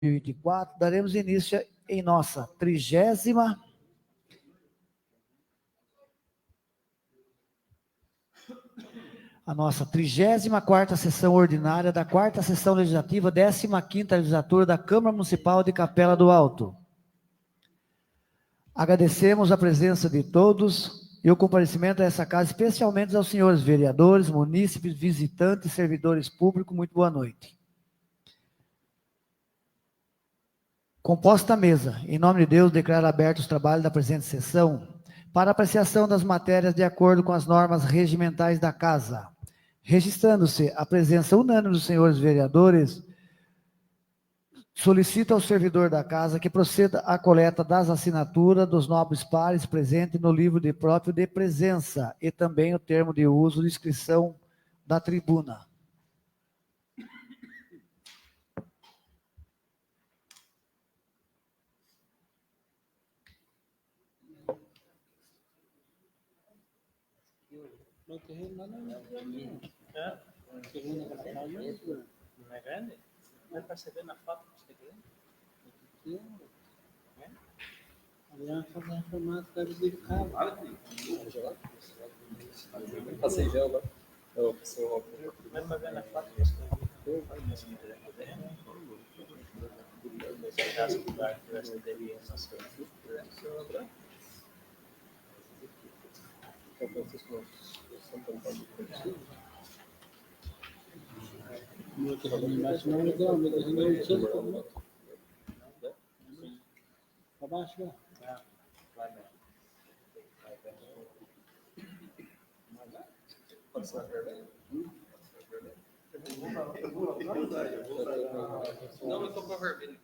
2024, daremos início em nossa 34ª sessão ordinária da 4ª sessão legislativa, 15ª legislatura da Câmara Municipal de Capela do Alto. Agradecemos a presença de todos e o comparecimento a essa casa, especialmente aos senhores vereadores, munícipes, visitantes, servidores públicos. Muito boa noite. Composta a mesa, em nome de Deus, declaro abertos os trabalhos da presente sessão para apreciação das matérias de acordo com as normas regimentais da Casa. Registrando-se a presença unânime dos senhores vereadores, solicito ao servidor da Casa que proceda à coleta das assinaturas dos nobres pares presentes no livro de próprio de presença e também o termo de uso de inscrição da tribuna. O terreno lá não é grande. O terreno nacional não é grande. Não é para você ver na foto que você quer. É pequeno. Ali é uma formato da vida do carro. Passei já agora. Eu passei o não é para ver na foto que você quer. Embaixo não é legal, mas a gente não tinha como. Para baixo, né? Vai bem. Não, eu tô com a vermelha.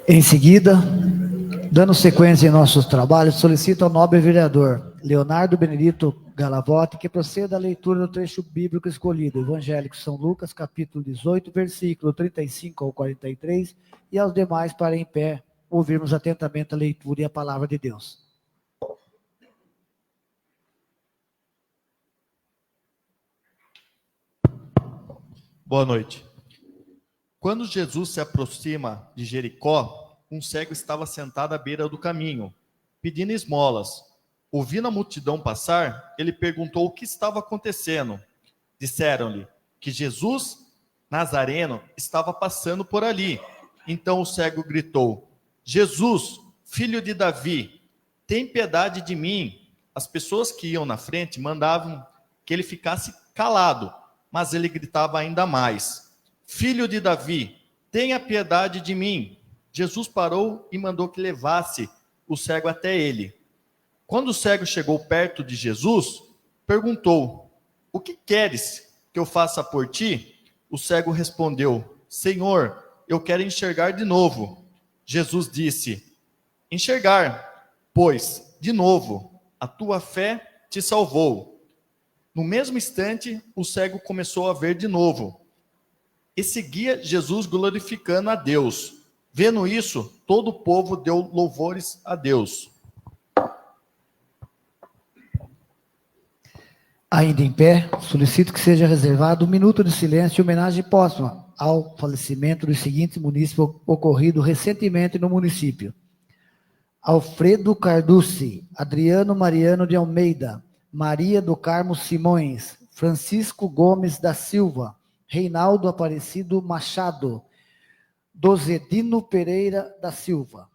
Em seguida, dando sequência em nossos trabalhos, solicito ao nobre vereador Leonardo Benedito Galavotti que proceda à leitura do trecho bíblico escolhido, Evangelho de São Lucas, capítulo 18, versículo 35 ao 43, e aos demais para em pé ouvirmos atentamente a leitura e a palavra de Deus. Boa noite. Quando Jesus se aproxima de Jericó, um cego estava sentado à beira do caminho, pedindo esmolas. Ouvindo a multidão passar, ele perguntou o que estava acontecendo. Disseram-lhe que Jesus Nazareno estava passando por ali. Então o cego gritou: Jesus, filho de Davi, tem piedade de mim. As pessoas que iam na frente mandavam que ele ficasse calado, mas ele gritava ainda mais: Filho de Davi, tenha piedade de mim. Jesus parou e mandou que levasse o cego até ele. Quando o cego chegou perto de Jesus, perguntou: o que queres que eu faça por ti? O cego respondeu: Senhor, eu quero enxergar de novo. Jesus disse: enxergar, pois, de novo, a tua fé te salvou. No mesmo instante, o cego começou a ver de novo e seguia Jesus glorificando a Deus. Vendo isso, todo o povo deu louvores a Deus. Ainda em pé, solicito que seja reservado 1 minuto de silêncio e homenagem póstuma ao falecimento dos seguintes munícipes ocorrido recentemente no município: Alfredo Carducci, Adriano Mariano de Almeida, Maria do Carmo Simões, Francisco Gomes da Silva, Reinaldo Aparecido Machado, Dozedino Pereira da Silva.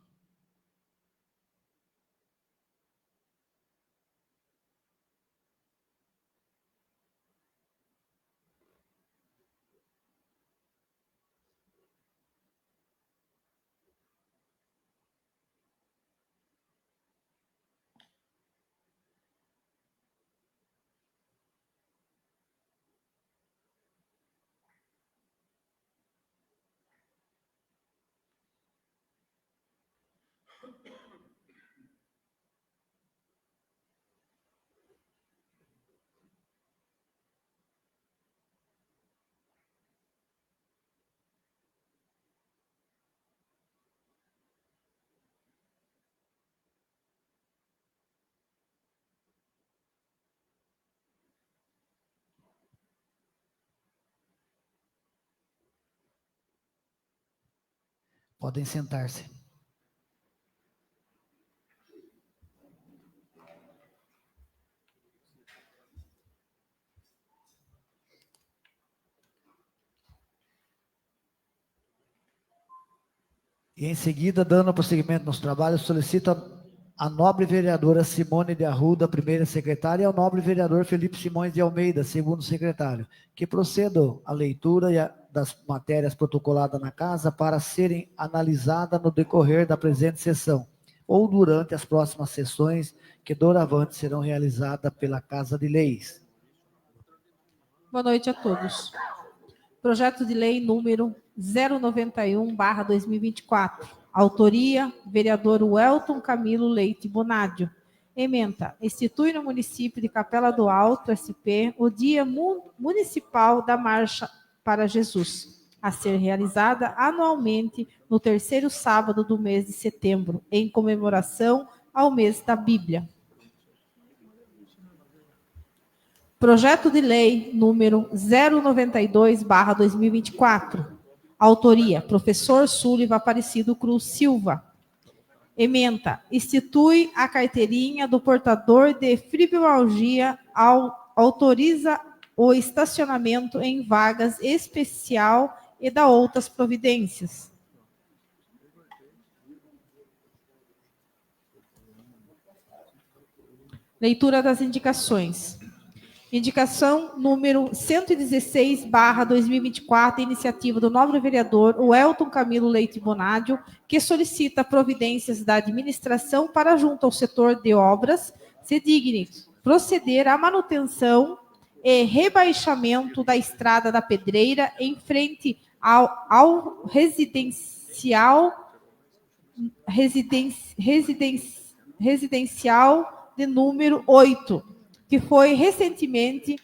Podem sentar-se. E em seguida, dando prosseguimento nos trabalhos, solicito a nobre vereadora Simone de Arruda, primeira secretária, e ao nobre vereador Felipe Simões de Almeida, segundo secretário, que procedam à leitura das matérias protocoladas na casa para serem analisadas no decorrer da presente sessão, ou durante as próximas sessões que doravante serão realizadas pela Casa de Leis. Boa noite a todos. Projeto de lei número 091/2024. Autoria, vereador Welton Camilo Leite Bonadio. Ementa: institui no município de Capela do Alto, SP, o Dia Municipal da Marcha para Jesus, a ser realizada anualmente no terceiro sábado do mês de setembro, em comemoração ao mês da Bíblia. Projeto de lei número 092/2024. Autoria, professor Súliva Aparecido Cruz Silva. Ementa: institui a carteirinha do portador de fibromialgia, autoriza o estacionamento em vagas especial e dá outras providências. Leitura das indicações. Indicação número 116/2024, iniciativa do nobre vereador Welton Camilo Leite Bonadio, que solicita providências da administração para, junto ao setor de obras, se digne proceder à manutenção e rebaixamento da estrada da Pedreira em frente ao residencial de número 8, que foi recentemente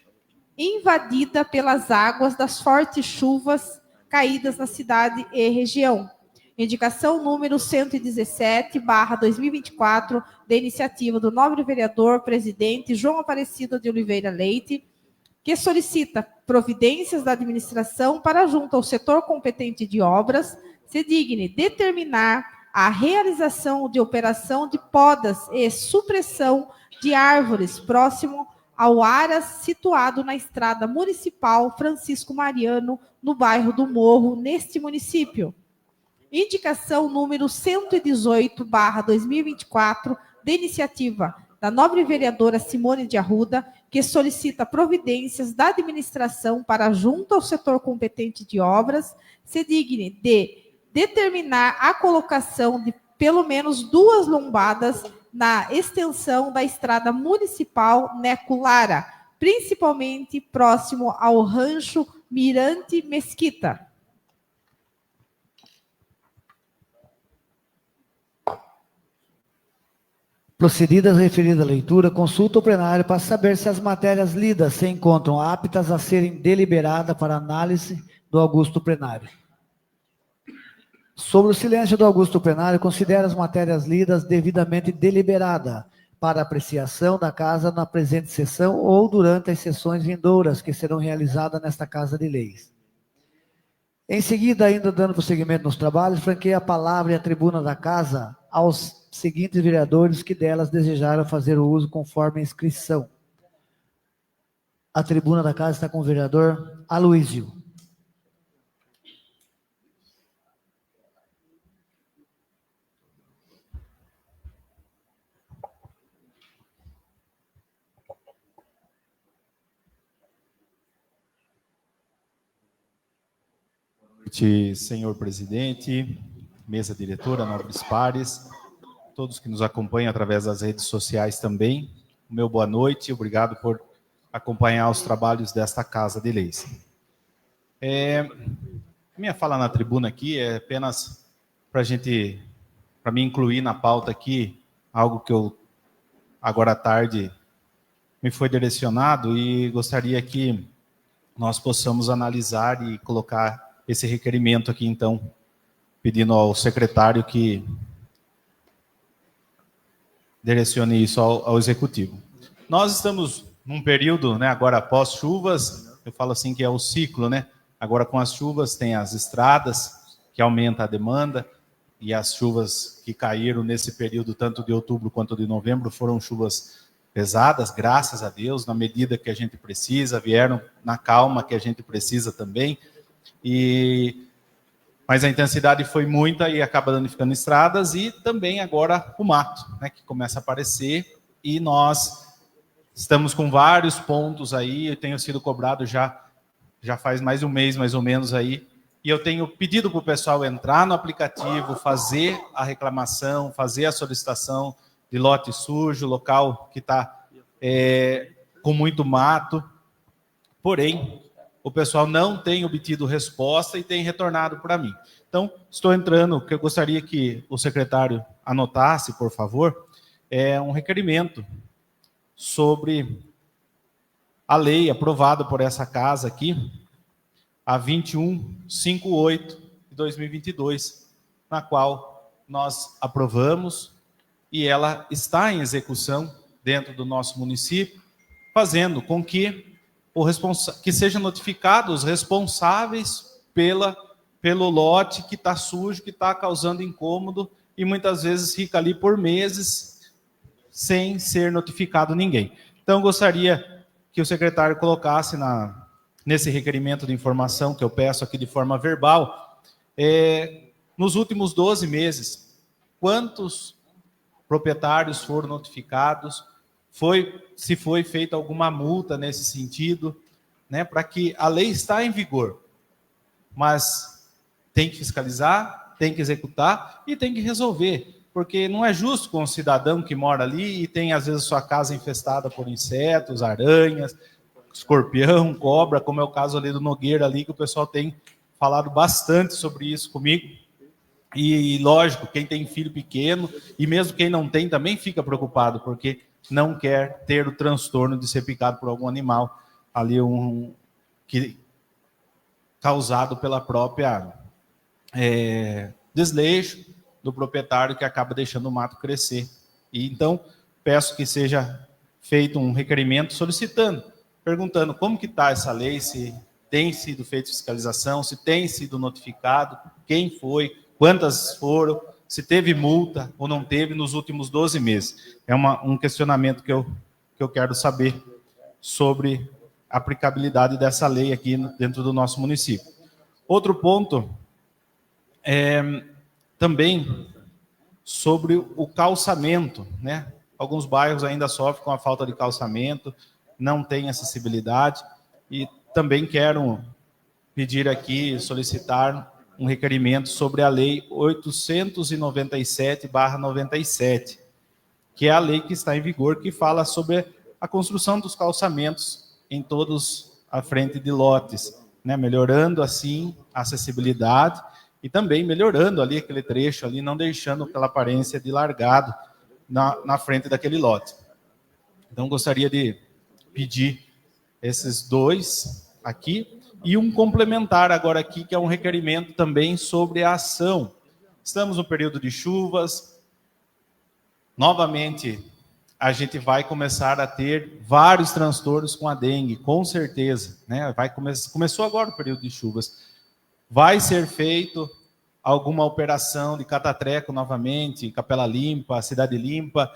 invadida pelas águas das fortes chuvas caídas na cidade e região. Indicação número 117/2024, da iniciativa do nobre vereador presidente João Aparecido de Oliveira Leite, que solicita providências da administração para, junto ao setor competente de obras, se digne determinar a realização de operação de podas e supressão de árvores próximo ao aras situado na estrada municipal Francisco Mariano, no bairro do Morro, neste município. Indicação número 118/2024, de iniciativa da nobre vereadora Simone de Arruda, que solicita providências da administração para, junto ao setor competente de obras, se digne de determinar a colocação de pelo menos 2 lombadas na extensão da estrada municipal Neco Lara, principalmente próximo ao rancho Mirante Mesquita. Procedida a referida leitura, consulta o plenário para saber se as matérias lidas se encontram aptas a serem deliberadas para análise do augusto plenário. Sobre o silêncio do augusto plenário, considera as matérias lidas devidamente deliberadas para apreciação da casa na presente sessão ou durante as sessões vindouras que serão realizadas nesta Casa de Leis. Em seguida, ainda dando prosseguimento nos trabalhos, franqueia a palavra e a tribuna da casa aos seguintes vereadores que delas desejaram fazer o uso conforme a inscrição. A tribuna da casa está com o vereador Aloísio. Senhor presidente, mesa diretora, nobres pares, todos que nos acompanham através das redes sociais também, o meu boa noite, obrigado por acompanhar os trabalhos desta Casa de Leis. Minha fala na tribuna aqui é apenas para me incluir na pauta aqui, algo que eu, agora à tarde, me foi direcionado e gostaria que nós possamos analisar e colocar esse requerimento aqui, então, pedindo ao secretário que direcione isso ao executivo. Nós estamos num período, né, agora após chuvas, eu falo assim que é o ciclo, né? Agora com as chuvas tem as estradas, que aumenta a demanda, e as chuvas que caíram nesse período, tanto de outubro quanto de novembro, foram chuvas pesadas, graças a Deus, na medida que a gente precisa, vieram na calma que a gente precisa também, mas a intensidade foi muita e acaba danificando estradas e também agora o mato, né, que começa a aparecer, e nós estamos com vários pontos aí, eu tenho sido cobrado já faz mais de um mês, mais ou menos aí, e eu tenho pedido para o pessoal entrar no aplicativo, fazer a reclamação, fazer a solicitação de lote sujo, local que está com muito mato, porém, o pessoal não tem obtido resposta e tem retornado para mim. Então, estou entrando, que eu gostaria que o secretário anotasse, por favor, um requerimento sobre a lei aprovada por essa casa aqui, a 2158 de 2022, na qual nós aprovamos e ela está em execução dentro do nosso município, fazendo com que que sejam notificados os responsáveis pelo lote que está sujo, que está causando incômodo e muitas vezes fica ali por meses sem ser notificado ninguém. Então, gostaria que o secretário colocasse nesse requerimento de informação que eu peço aqui de forma verbal, nos últimos 12 meses, quantos proprietários foram notificados, se foi feita alguma multa nesse sentido, né, para que a lei está em vigor, mas tem que fiscalizar, tem que executar e tem que resolver, porque não é justo com o cidadão que mora ali e tem, às vezes, sua casa infestada por insetos, aranhas, escorpião, cobra, como é o caso ali do Nogueira, ali, que o pessoal tem falado bastante sobre isso comigo. E, lógico, quem tem filho pequeno, e mesmo quem não tem, também fica preocupado, porque não quer ter o transtorno de ser picado por algum animal, ali causado pela própria desleixo do proprietário que acaba deixando o mato crescer. E então, peço que seja feito um requerimento solicitando, perguntando como que está essa lei, se tem sido feita fiscalização, se tem sido notificado, quem foi, quantas foram, se teve multa ou não teve nos últimos 12 meses. É um questionamento que eu quero saber sobre a aplicabilidade dessa lei aqui dentro do nosso município. Outro ponto também sobre o calçamento, né? Alguns bairros ainda sofrem com a falta de calçamento, não tem acessibilidade, e também quero pedir aqui, solicitar um requerimento sobre a Lei 897/97, que é a lei que está em vigor, que fala sobre a construção dos calçamentos em todos a frente de lotes, né? Melhorando assim a acessibilidade e também melhorando ali aquele trecho ali, não deixando aquela aparência de largado, na frente daquele lote. Então, gostaria de pedir esses dois aqui, e um complementar agora aqui, que é um requerimento também sobre a ação. Estamos no período de chuvas, novamente a gente vai começar a ter vários transtornos com a dengue, com certeza, né? Começou agora o período de chuvas. Vai ser feito alguma operação de catatreco novamente, Capela Limpa, Cidade Limpa,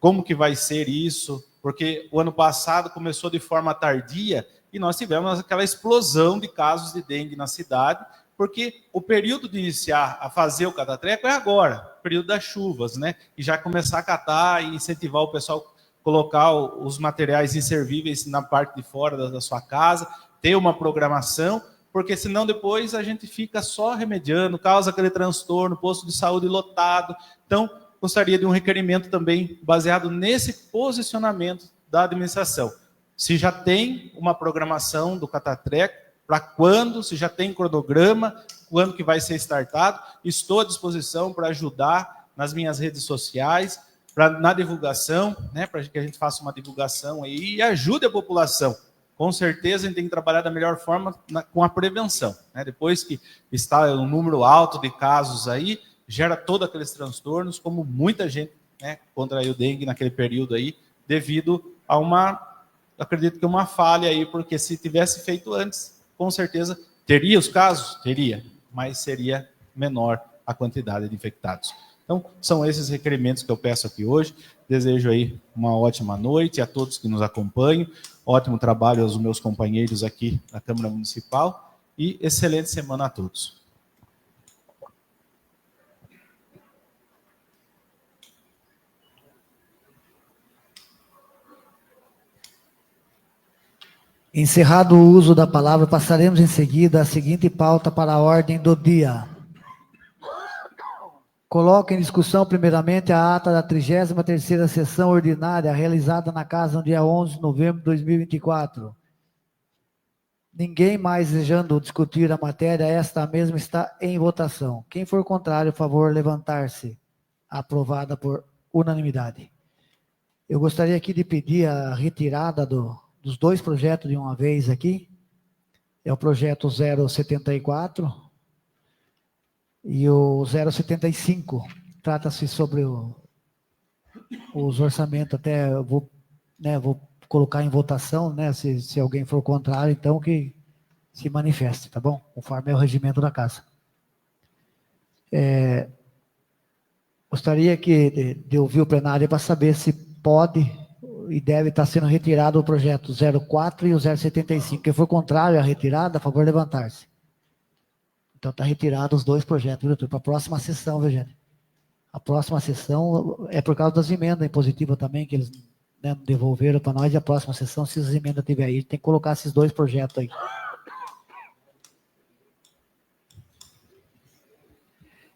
como que vai ser isso? Porque o ano passado começou de forma tardia e nós tivemos aquela explosão de casos de dengue na cidade, porque o período de iniciar a fazer o catatreco é agora, período das chuvas, né? E já começar a catar e incentivar o pessoal a colocar os materiais inservíveis na parte de fora da sua casa, ter uma programação, porque senão depois a gente fica só remediando, causa aquele transtorno, posto de saúde lotado. Então, gostaria de um requerimento também baseado nesse posicionamento da administração. Se já tem uma programação do catatreco, para quando, se já tem cronograma, quando que vai ser startado, estou à disposição para ajudar nas minhas redes sociais, na divulgação, né, para que a gente faça uma divulgação aí e ajude a população. Com certeza a gente tem que trabalhar da melhor forma com a prevenção, né? Depois que está um número alto de casos aí, gera todos aqueles transtornos, como muita gente, né, contraiu dengue naquele período aí, devido a acredito que uma falha aí, porque se tivesse feito antes, com certeza teria os casos? Teria, mas seria menor a quantidade de infectados. Então, são esses requerimentos que eu peço aqui hoje. Desejo aí uma ótima noite a todos que nos acompanham, ótimo trabalho aos meus companheiros aqui da Câmara Municipal e excelente semana a todos. Encerrado o uso da palavra, passaremos em seguida a seguinte pauta para a ordem do dia. Coloco em discussão, primeiramente, a ata da 33ª sessão ordinária, realizada na casa no dia 11 de novembro de 2024. Ninguém mais desejando discutir a matéria, esta mesma está em votação. Quem for contrário, por favor, levantar-se. Aprovada por unanimidade. Eu gostaria aqui de pedir a retirada dos dois projetos de uma vez aqui. É o projeto 074 e o 075. Trata-se sobre os orçamentos, até eu vou colocar em votação, né? Se alguém for contrário, então que se manifeste, tá bom? Conforme é o regimento da casa. Gostaria de ouvir o plenário para saber se pode e deve estar sendo retirado o projeto 04 e o 075. Quem for contrário à retirada, a favor, levantar-se. Então está retirado os dois projetos, viu, para a próxima sessão, viu, gente? A próxima sessão é por causa das emendas impositivas também, que eles, né, devolveram para nós, e a próxima sessão, se as emendas tiver aí, tem que colocar esses dois projetos aí.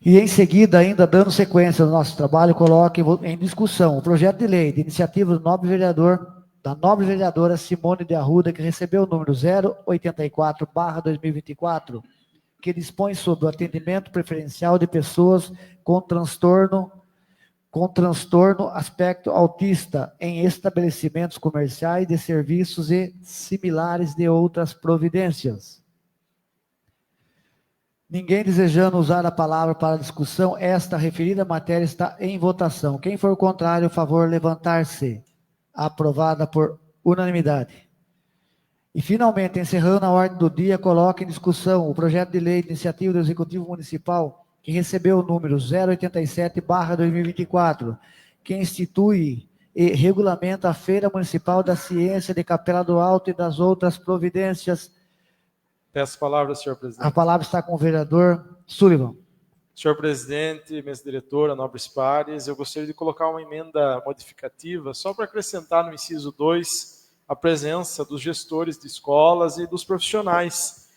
E em seguida, ainda dando sequência ao nosso trabalho, coloque em discussão o projeto de lei de iniciativa do da nobre vereadora Simone de Arruda, que recebeu o número 084/2024, que dispõe sobre o atendimento preferencial de pessoas com transtorno aspecto autista em estabelecimentos comerciais de serviços e similares de outras providências. Ninguém desejando usar a palavra para a discussão, esta referida matéria está em votação. Quem for contrário, por favor, levantar-se. Aprovada por unanimidade. E, finalmente, encerrando a ordem do dia, coloco em discussão o projeto de lei de iniciativa do Executivo Municipal, que recebeu o número 087/2024, que institui e regulamenta a Feira Municipal da Ciência de Capela do Alto e das outras providências. Peço a palavra, senhor presidente. A palavra está com o vereador Sullivan. Senhor presidente, mesa diretora, nobres pares, eu gostaria de colocar uma emenda modificativa só para acrescentar no inciso 2 a presença dos gestores de escolas e dos profissionais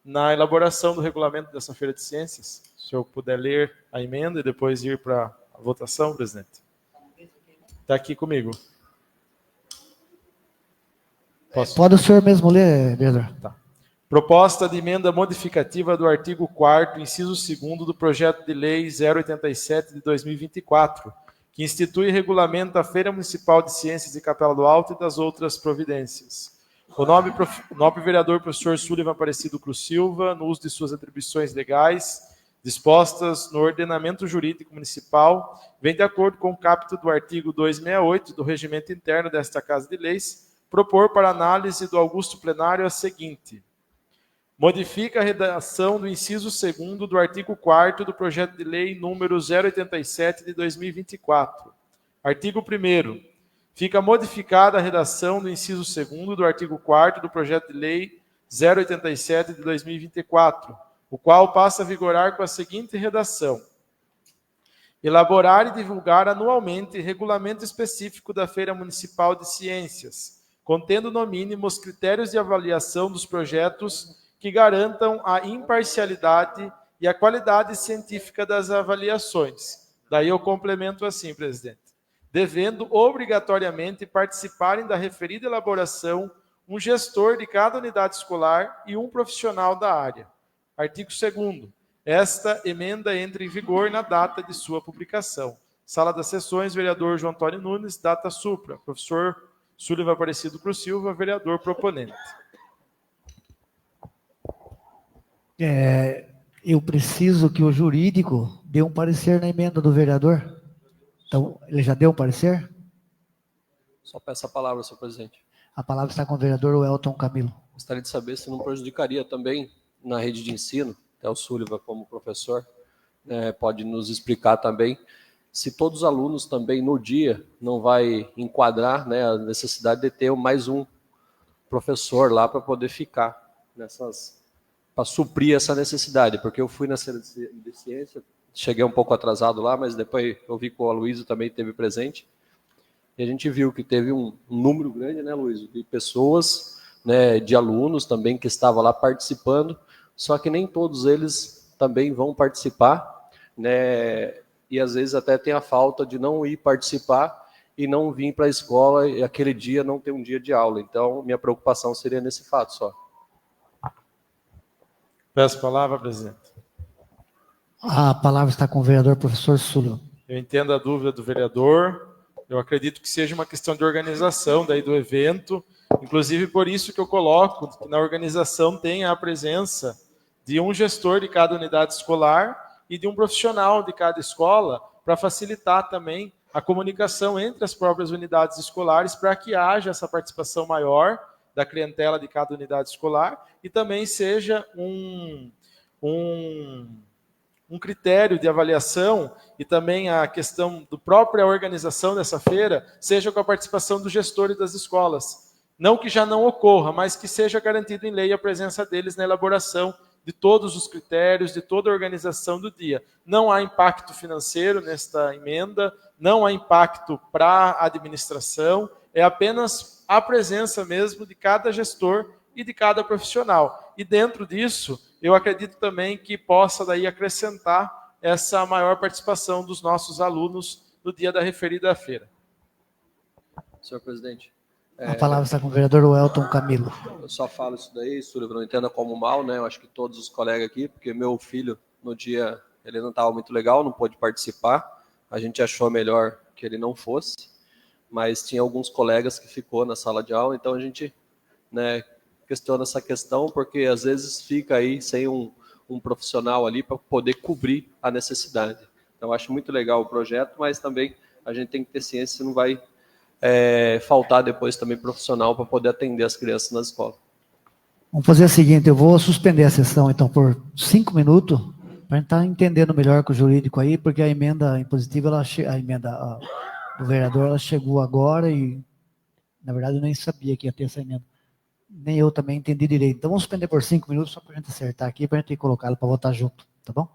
na elaboração do regulamento dessa Feira de Ciências. Se eu puder ler a emenda e depois ir para a votação, presidente. Está aqui comigo. Posso? Pode o senhor mesmo ler, vereador. Tá. Proposta de emenda modificativa do artigo 4º, inciso 2º do projeto de lei 087 de 2024, que institui e regulamenta a Feira Municipal de Ciências de Capela do Alto e das outras providências. O nobre vereador professor Sullivan Aparecido Cruz Silva, no uso de suas atribuições legais, dispostas no ordenamento jurídico municipal, vem de acordo com o caput do artigo 268 do regimento interno desta Casa de Leis, propor para análise do augusto plenário a seguinte: modifica a redação do inciso 2º do artigo 4º do projeto de lei número 087 de 2024. Artigo 1º. Fica modificada a redação do inciso 2º do artigo 4º do projeto de lei 087 de 2024, o qual passa a vigorar com a seguinte redação: elaborar e divulgar anualmente regulamento específico da Feira Municipal de Ciências, contendo no mínimo os critérios de avaliação dos projetos que garantam a imparcialidade e a qualidade científica das avaliações. Daí eu complemento assim, presidente: devendo obrigatoriamente participarem da referida elaboração um gestor de cada unidade escolar e um profissional da área. Artigo 2º. Esta emenda entra em vigor na data de sua publicação. Sala das Sessões, vereador João Antônio Nunes, data supra. Professor Sullivan Aparecido Cruz Silva, vereador proponente. Eu preciso que o jurídico dê um parecer na emenda do vereador. Então, ele já deu um parecer? Só peço a palavra, senhor presidente. A palavra está com o vereador Welton Camilo. Gostaria de saber se não prejudicaria também na rede de ensino, até o Sullivan como professor, pode nos explicar também, se todos os alunos também no dia não vai enquadrar, né, a necessidade de ter mais um professor lá para poder ficar para suprir essa necessidade, porque eu fui na Feira de Ciência, cheguei um pouco atrasado lá, mas depois eu vi que o Aloysio também esteve presente, e a gente viu que teve um número grande, né, Aloysio, de pessoas, né, de alunos também que estavam lá participando, só que nem todos eles também vão participar, né, e às vezes até tem a falta de não ir participar e não vir para a escola e aquele dia não ter um dia de aula. Então, minha preocupação seria nesse fato só. Peço a palavra, presidente. A palavra está com o vereador professor Sullivan. Eu entendo a dúvida do vereador. Eu acredito que seja uma questão de organização daí do evento. Inclusive, por isso que eu coloco que na organização tenha a presença de um gestor de cada unidade escolar e de um profissional de cada escola para facilitar também a comunicação entre as próprias unidades escolares para que haja essa participação maior da clientela de cada unidade escolar e também seja um critério de avaliação e também a questão da própria organização dessa feira seja com a participação dos gestores das escolas. Não que já não ocorra, mas que seja garantido em lei a presença deles na elaboração de todos os critérios, de toda a organização do dia. Não há impacto financeiro nesta emenda, não há impacto para a administração, é apenas a presença mesmo de cada gestor e de cada profissional. E dentro disso, eu acredito também que possa daí acrescentar essa maior participação dos nossos alunos no dia da referida feira. Senhor presidente. A palavra está com o vereador Welton Camilo. Eu só falo isso daí, Sullivan, não entenda como mal, né? Eu acho que todos os colegas aqui, porque meu filho, no dia, ele não estava muito legal, não pôde participar. A gente achou melhor que ele não fosse, mas tinha alguns colegas que ficou na sala de aula, então a gente, né, questiona essa questão, porque às vezes fica aí sem um profissional ali para poder cobrir a necessidade. Então, eu acho muito legal o projeto, mas também a gente tem que ter ciência se não vai faltar depois também profissional para poder atender as crianças na escola. Vamos fazer o seguinte, eu vou suspender a sessão, então, por 5 minutos, para a gente estar entendendo melhor com o jurídico aí, porque a emenda impositiva, a emenda do vereador, ela chegou agora e, na verdade, eu nem sabia que ia ter essa emenda. Nem eu também entendi direito. Então, vamos suspender por 5 minutos, só para a gente acertar aqui, para a gente colocar ela para votar junto, tá bom?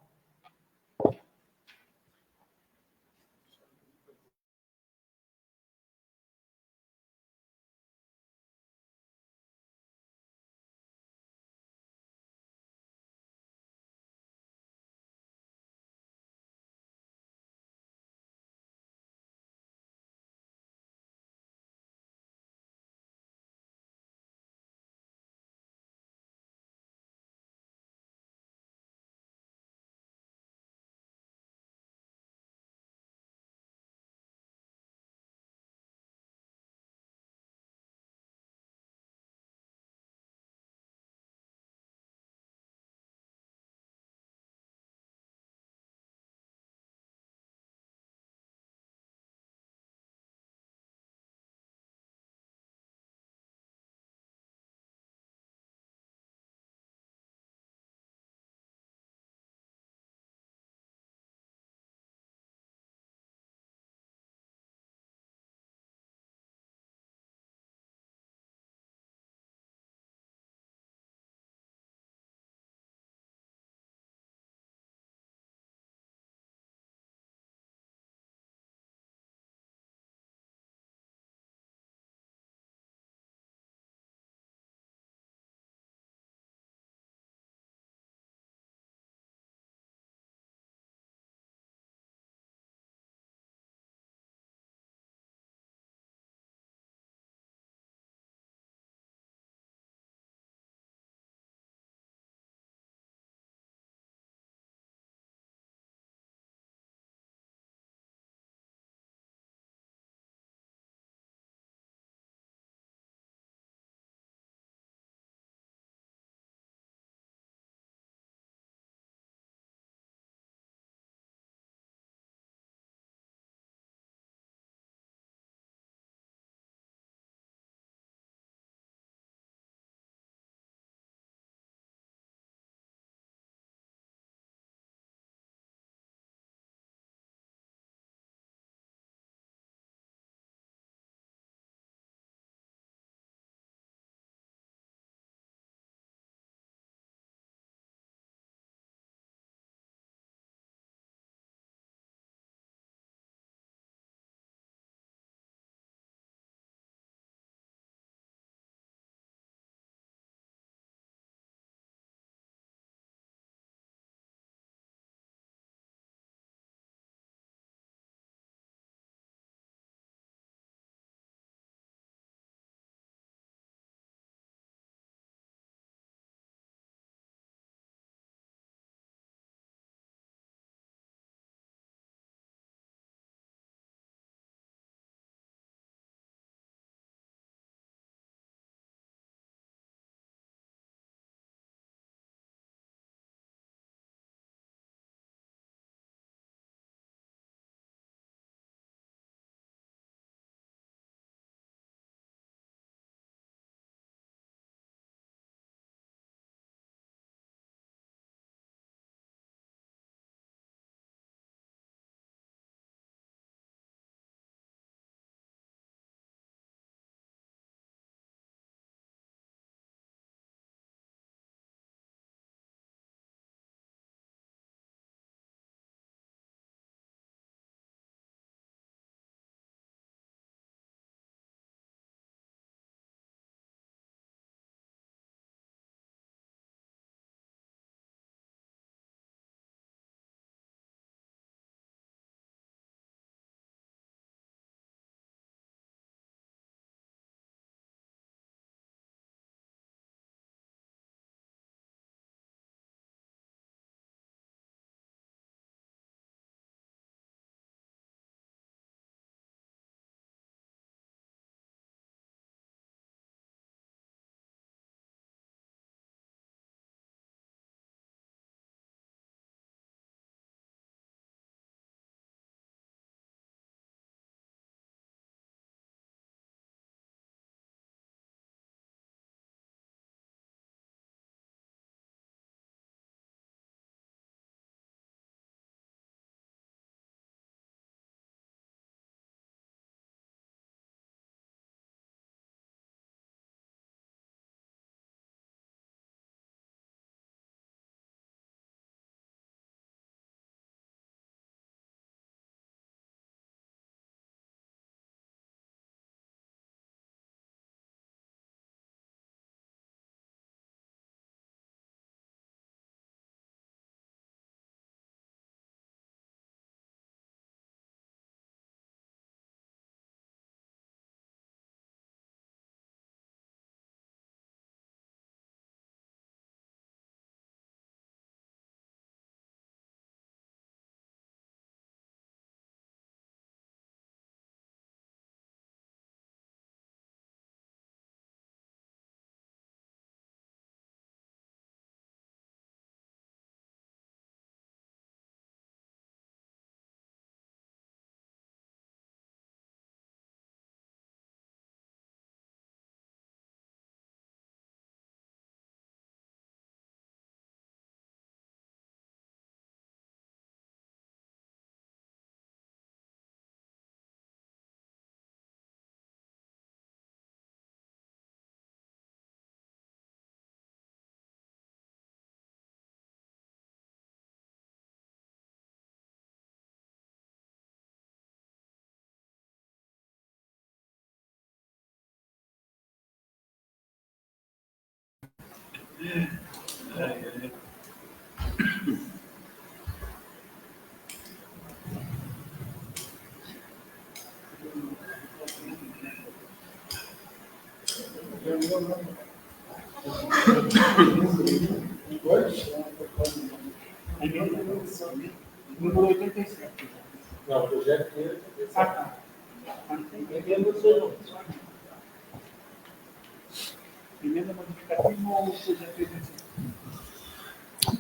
Número 87. Não, o projeto é 87. Ah, tá. Emenda modificativa ou projeto 87?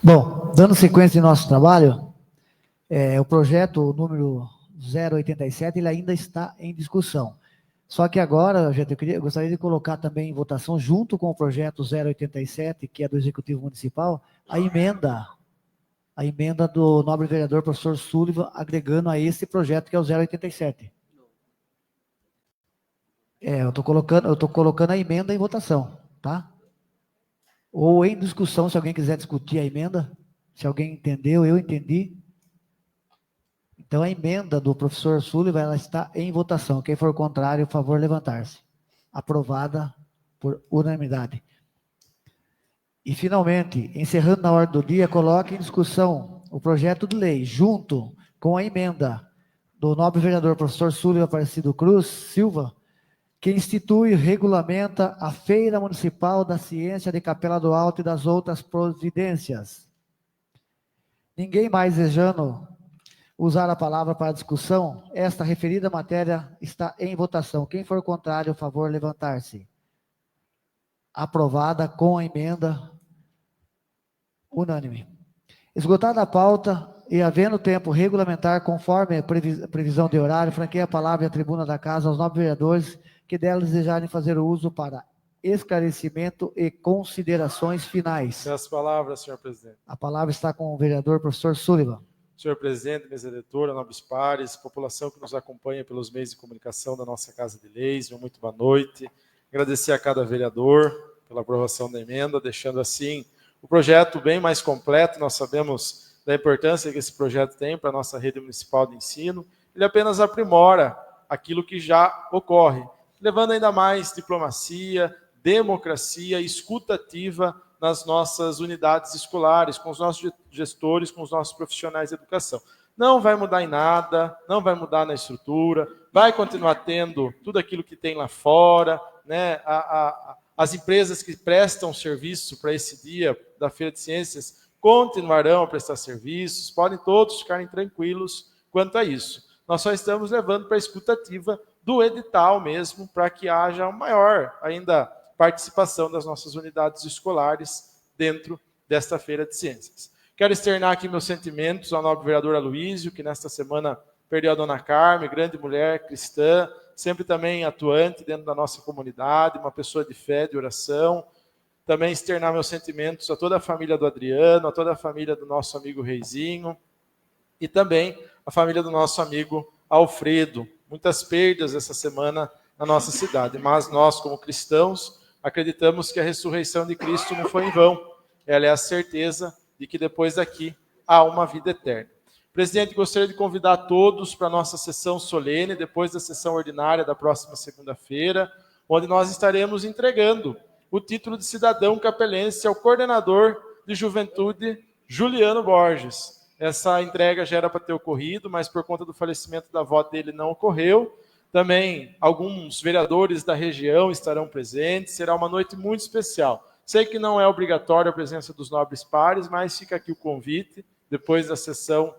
Bom, dando sequência em nosso trabalho, o projeto número 087, ele ainda está em discussão. Só que agora, gente, eu gostaria de colocar também em votação, junto com o projeto 087, que é do Executivo Municipal, a emenda do nobre vereador professor Sullivan, agregando a esse projeto que é o 087. Eu estou colocando a emenda em votação, tá? Ou em discussão, se alguém quiser discutir a emenda, se alguém entendeu, eu entendi. Então, a emenda do professor Sullivan, ela está em votação. Quem for contrário, por favor, levantar-se. Aprovada por unanimidade. E, finalmente, encerrando na ordem do dia, coloque em discussão o projeto de lei, junto com a emenda do nobre vereador professor Sullivan Aparecido Cruz Silva, que institui e regulamenta a Feira Municipal da Ciência de Capela do Alto e das outras providências. Ninguém mais desejando usar a palavra para discussão, esta referida matéria está em votação. Quem for contrário, por favor, levantar-se. Aprovada com a emenda unânime. Esgotada a pauta e havendo tempo regulamentar, conforme a previsão de horário, franqueia a palavra e a tribuna da casa aos nobres vereadores que dela desejarem fazer o uso para esclarecimento e considerações finais. Peço palavras, senhor presidente. A palavra está com o vereador professor Sullivan. Senhor presidente, mesa diretora, nobres pares, população que nos acompanha pelos meios de comunicação da nossa Casa de Leis, muito boa noite. Agradecer a cada vereador pela aprovação da emenda, deixando assim o projeto bem mais completo. Nós sabemos da importância que esse projeto tem para a nossa rede municipal de ensino. Ele apenas aprimora aquilo que já ocorre, levando ainda mais diplomacia, democracia e escuta ativa nas nossas unidades escolares, com os nossos gestores, com os nossos profissionais de educação. Não vai mudar em nada, não vai mudar na estrutura, vai continuar tendo tudo aquilo que tem lá fora, né? As empresas que prestam serviço para esse dia da Feira de Ciências continuarão a prestar serviços, podem todos ficarem tranquilos quanto a isso. Nós só estamos levando para a escuta ativa do edital mesmo, para que haja maior ainda participação das nossas unidades escolares dentro desta Feira de Ciências. Quero externar aqui meus sentimentos ao nobre vereador Aloísio, que nesta semana perdeu a dona Carmen, grande mulher cristã, sempre também atuante dentro da nossa comunidade, uma pessoa de fé, de oração. Também externar meus sentimentos a toda a família do Adriano, a toda a família do nosso amigo Reizinho, e também a família do nosso amigo Alfredo. Muitas perdas essa semana na nossa cidade, mas nós, como cristãos, acreditamos que a ressurreição de Cristo não foi em vão. Ela é a certeza de que depois daqui há uma vida eterna. Presidente, gostaria de convidar todos para a nossa sessão solene, depois da sessão ordinária da próxima segunda-feira, onde nós estaremos entregando o título de cidadão capelense ao coordenador de juventude, Juliano Borges. Essa entrega já era para ter ocorrido, mas por conta do falecimento da avó dele não ocorreu. Também alguns vereadores da região estarão presentes, será uma noite muito especial. Sei que não é obrigatória a presença dos nobres pares, mas fica aqui o convite, depois da sessão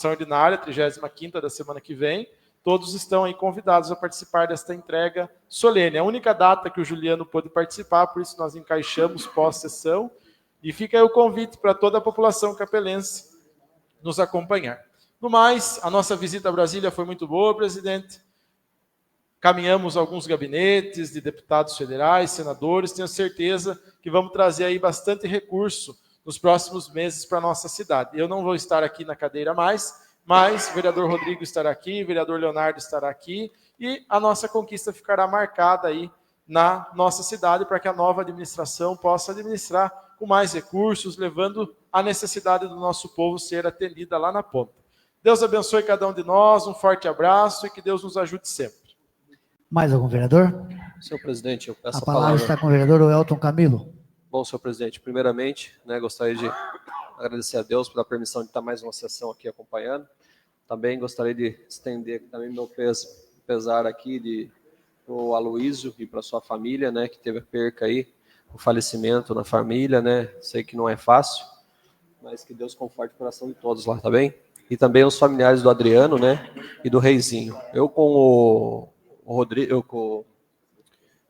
ordinária, 35ª da semana que vem, todos estão aí convidados a participar desta entrega solene. A única data que o Juliano pôde participar, por isso nós encaixamos pós-sessão, e fica aí o convite para toda a população capelense nos acompanhar. No mais, a nossa visita a Brasília foi muito boa, presidente. Caminhamos alguns gabinetes de deputados federais, senadores, tenho certeza que vamos trazer aí bastante recurso nos próximos meses para a nossa cidade. Eu não vou estar aqui na cadeira mais, mas o vereador Rodrigo estará aqui, o vereador Leonardo estará aqui, e a nossa conquista ficará marcada aí na nossa cidade, para que a nova administração possa administrar com mais recursos, levando a necessidade do nosso povo ser atendida lá na ponta. Deus abençoe cada um de nós, um forte abraço e que Deus nos ajude sempre. Mais algum vereador? Senhor presidente, eu peço A palavra está com o vereador Elton Camilo. Bom, senhor presidente, primeiramente, né, gostaria de agradecer a Deus pela permissão de estar mais uma sessão aqui acompanhando. Também gostaria de estender também meu pesar aqui de o Aloísio e para sua família, né, que teve a perca aí, o falecimento na família, né, sei que não é fácil, mas que Deus conforte o coração de todos lá, tá bem? E também os familiares do Adriano, né, e do Reizinho. Eu com o Rodrigo, com o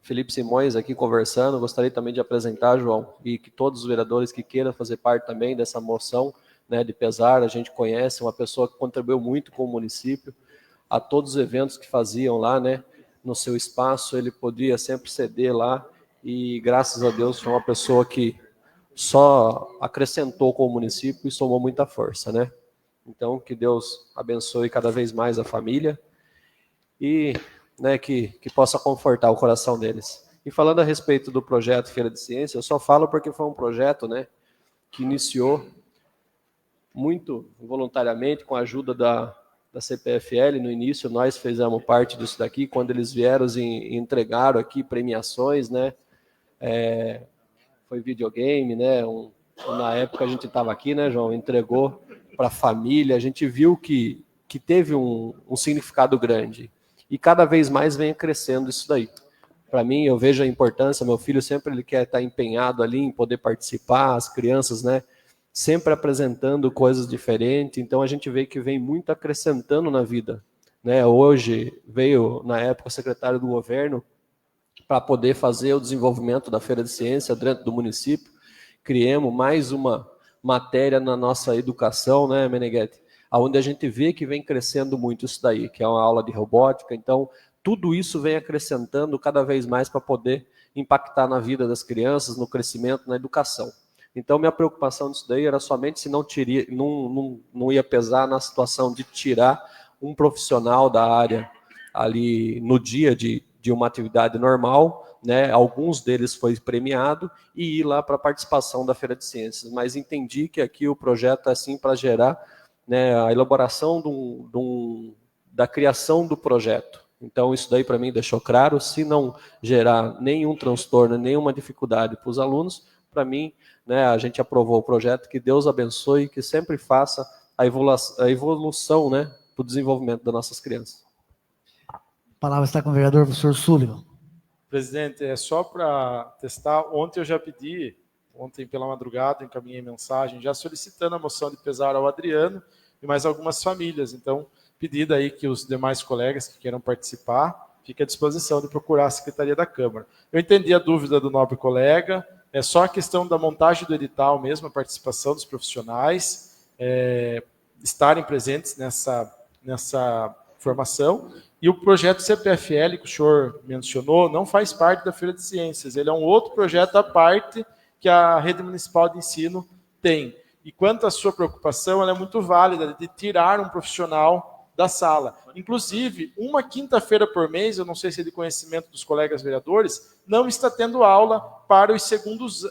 Felipe Simões aqui conversando, gostaria também de apresentar, João, e que todos os vereadores que queiram fazer parte também dessa moção, né, de pesar, a gente conhece, uma pessoa que contribuiu muito com o município, a todos os eventos que faziam lá, né, no seu espaço, ele podia sempre ceder lá, e graças a Deus foi uma pessoa que só acrescentou com o município e somou muita força, né. Então, que Deus abençoe cada vez mais a família e, né, que possa confortar o coração deles. E falando a respeito do projeto Feira de Ciência, eu só falo porque foi um projeto, né, que iniciou muito voluntariamente com a ajuda da CPFL. No início, nós fizemos parte disso daqui, quando eles vieram e entregaram aqui premiações, né, foi videogame, né, na época a gente estava aqui, né, João, entregou para a família, a gente viu que teve um significado grande. E cada vez mais vem crescendo isso daí. Para mim, eu vejo a importância, meu filho sempre ele quer estar empenhado ali em poder participar, as crianças, né, sempre apresentando coisas diferentes, então a gente vê que vem muito acrescentando na vida. Né? Hoje veio, na época, o secretário do governo para poder fazer o desenvolvimento da Feira de Ciência dentro do município. Criamos mais uma matéria na nossa educação, né, Meneghetti? Onde a gente vê que vem crescendo muito isso daí, que é uma aula de robótica. Então, tudo isso vem acrescentando cada vez mais para poder impactar na vida das crianças, no crescimento, na educação. Então, minha preocupação disso daí era somente se não ia pesar na situação de tirar um profissional da área ali no dia de uma atividade normal, né? Alguns deles foi premiado e ir lá para a participação da Feira de Ciências. Mas entendi que aqui o projeto é assim para gerar, né, a elaboração da criação do projeto. Então, isso daí para mim deixou claro, se não gerar nenhum transtorno, nenhuma dificuldade para os alunos, para mim, né, a gente aprovou o projeto, que Deus abençoe, que sempre faça a evolução, né, para o desenvolvimento das nossas crianças. A palavra está com o vereador professor Sullivan. Presidente, é só para testar, ontem eu já pedi, ontem pela madrugada, encaminhei mensagem, já solicitando a moção de pesar ao Adriano e mais algumas famílias. Então, pedido aí que os demais colegas que queiram participar, fique à disposição de procurar a Secretaria da Câmara. Eu entendi a dúvida do nobre colega, é só a questão da montagem do edital mesmo, a participação dos profissionais, estarem presentes nessa formação. E o projeto CPFL, que o senhor mencionou, não faz parte da Feira de Ciências, ele é um outro projeto à parte que a Rede Municipal de Ensino tem. E quanto à sua preocupação, ela é muito válida, de tirar um profissional da sala. Inclusive, uma quinta-feira por mês, eu não sei se é de conhecimento dos colegas vereadores, não está tendo aula para os segundos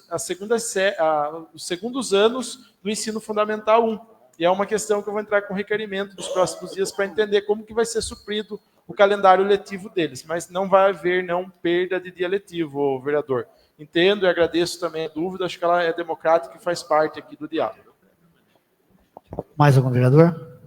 anos do ensino fundamental 1. E é uma questão que eu vou entrar com requerimento nos próximos dias para entender como que vai ser suprido o calendário letivo deles. Mas não vai haver perda de dia letivo, vereador. Entendo e agradeço também a dúvida, acho que ela é democrática e faz parte aqui do diálogo. Mais algum vereador?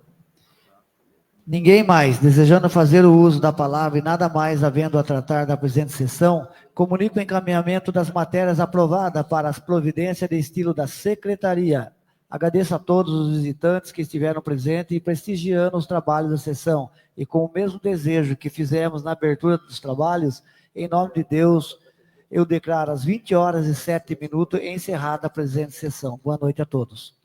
Ninguém mais, desejando fazer o uso da palavra e nada mais havendo a tratar da presente sessão, comunico o encaminhamento das matérias aprovadas para as providências de estilo da Secretaria. Agradeço a todos os visitantes que estiveram presentes e prestigiando os trabalhos da sessão. E com o mesmo desejo que fizemos na abertura dos trabalhos, em nome de Deus, eu declaro às 20h07 encerrada a presente sessão. Boa noite a todos.